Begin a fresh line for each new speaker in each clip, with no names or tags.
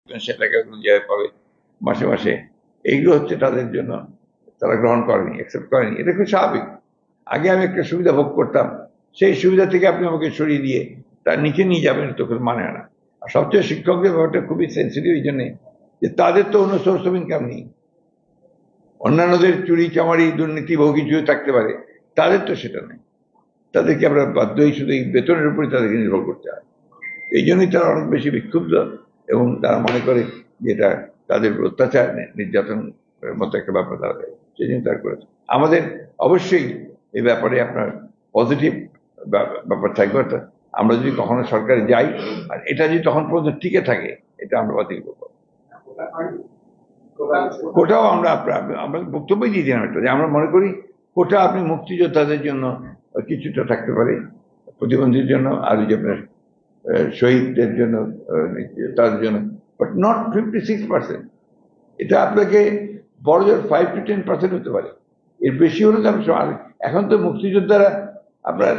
সে টাকা যেভাবে পাবে মাসে মাসে, এইগুলো হচ্ছে তাদের জন্য তারা গ্রহণ করেনি, অ্যাকসেপ্ট করেনি। এটা খুব স্বাভাবিক। আগে আমি একটা সুবিধা ভোগ করতাম, সেই সুবিধা থেকে আপনি আমাকে সরিয়ে দিয়ে তার নিচে নিয়ে যাবেন, তো মানে হয় না। আর সবচেয়ে শিক্ষকদের ব্যাপারটা খুবই সেন্সিটিভ এই জন্যে যে তাদের তো অন্য সোর্স অফ ইনকাম নেই। অন্যান্যদের চুরি চামারি দুর্নীতি বহু কিছু থাকতে পারে, তাদের তো সেটা নেই। তাদেরকে আমরা বাধ্যই শুধু এই বেতনের উপরে তাদেরকে নির্ভর করতে হয়। এই জন্যই তারা অনেক বেশি বিক্ষুব্ধ, এবং তারা মনে করে যে এটা তাদের অত্যাচার নির্যাতন মতো একটা ব্যাপার দাঁড়াবে, সেই জন্য তারা করেছে। আমাদের অবশ্যই এই ব্যাপারে আপনার পজিটিভ ব্যাপার থাকবে, অর্থাৎ আমরা যদি কখনো সরকারে যাই আর এটা যদি তখন পর্যন্ত টিকে থাকে, এটা আমরা বাতিল করবো। কোটাও আমরা আমরা বক্তব্যই দিয়ে দিলাম একটা, যে আমরা মনে করি কোটা আপনি মুক্তিযোদ্ধাদের জন্য কিছুটা থাকতে পারে, প্রতিবন্ধীর জন্য, আর ওই যে আপনার শহীদদের জন্য, তাদের জন্য, বাট নট 56%। এটা আপনাকে বড় জোর 5 to 10% হতে পারে, এর বেশি হলে তো আমি। এখন তো মুক্তিযোদ্ধারা আপনার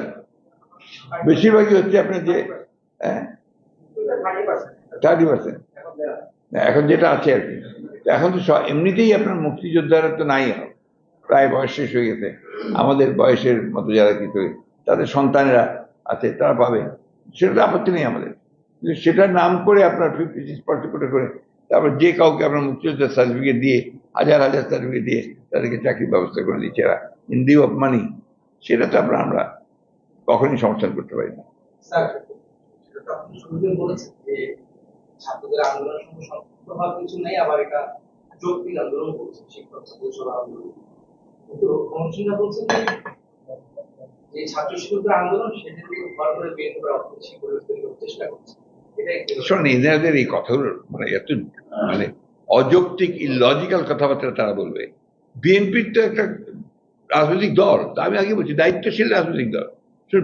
বেশিরভাগই হচ্ছে আপনার যে 30%, এখন যেটা আছে আর কি। এখন তো এমনিতেই আপনার মুক্তিযোদ্ধারা তো নাই, প্রায় বয়স শেষ হয়ে গেছে। আমাদের বয়সের মতো যারা কিছু তাদের সন্তানেরা আছে, তারা পাবে, সেটা তো আপত্তি নেই আমাদের। কিন্তু সেটার নাম করে আপনার 56% করে তারপর যে কাউকে আপনার মুক্তিযোদ্ধার সার্টিফিকেট দিয়ে, হাজার হাজার সার্টিফিকেট দিয়ে তাদেরকে চাকরির ব্যবস্থা করে দিচ্ছে এরা, ইন লিউ অফ মানি, সেটা তো আমরা কখনই সমর্থন করতে পারি না।
ছাত্রদের আন্দোলনের সঙ্গে সম্পৃক্ত হওয়ার কিছু নেই, আবার এটা যৌক্তিক আন্দোলন করছে, শিক্ষক ছাত্র আন্দোলন। কিন্তু কমিশনার বলছেন যে ছাত্র শিক্ষকদের আন্দোলন সেটাকে ভর করে বিএনপি অর্থনীতি করে তৈরির চেষ্টা করছে।
শোন, এদের এই কথাগুলো মানে এত মানে অযৌক্তিক ইলজিক্যাল কথাবার্তা তারা বলবে। বিএনপির তো একটা রাজনৈতিক দল, আমি আগে বলছি দায়িত্বশীল রাজনৈতিক দল।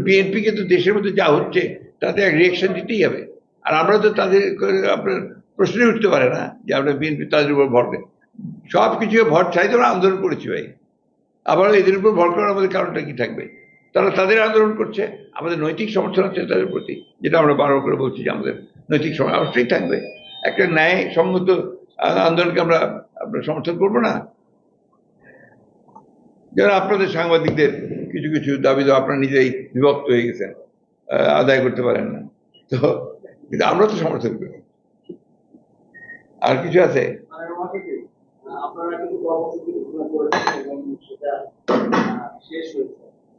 বিএনপি কে তো দেশের মধ্যে যা হচ্ছে তাতে এক রিয়াকশন দিতেই হবে। আর আমরা তো তাদের আপনার প্রশ্নই উঠতে পারে না যে আমরা বিএনপি তাদের উপর ভর দেয়। সব কিছু ভর ছাড়াই তো আমরা আন্দোলন করেছি ভাই, আবার এদের উপর ভর করার আমাদের কারণটা কি থাকবে? তারা তাদের আন্দোলন করছে, আমাদের নৈতিক সমর্থন আছে তাদের প্রতি, যেটা আমরা বারবার করে বলছি যে আমাদের নৈতিক সমর্থন অবশ্যই থাকবে। একটা ন্যায় সঙ্গত আন্দোলনকে আমরা সমর্থন করবো না? যারা আপনাদের সাংবাদিকদের কিছু কিছু দাবি তো আপনারা নিজেই বিভক্ত হয়ে গেছেন, আদায় করতে পারেন না, তো কিন্তু আমরা তো সমর্থন করি। আর কিছু আছে?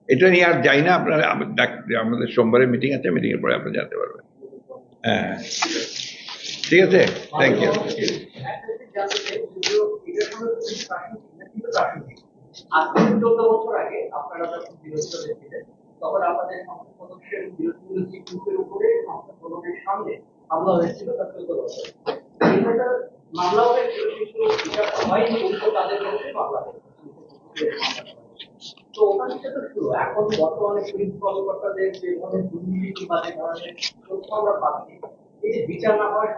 এটা নিয়ে আর যাই না, আপনারা আমাদের সোমবারে মিটিং আছে, মিটিং এর পরে আপনারা জানতে পারবেন। হ্যাঁ, ঠিক আছে, থ্যাংক ইউ।
আজকে 14 বছর আগে আপনারা যখন বিরোধিতা দেখছিলেন, তখন আমাদের সংসদ সদস্যের বিরোধীদের গ্রুপের উপরে সংসদ ভবনের সামনে হামলা হয়েছিল, তার 14 বছর মামলা হয়েছিল, কিন্তু এটা হয়নি, উল্টো তাদের বিরুদ্ধে মামলা হয়েছে। তো ওখান থেকে তো শুরু। এখন বর্তমানে পুলিশ কর্মকর্তাদের যে ধরনের দুর্নীতি বা যে ধরনের তথ্য আমরা পাচ্ছি, এই যে বিচার না হওয়ার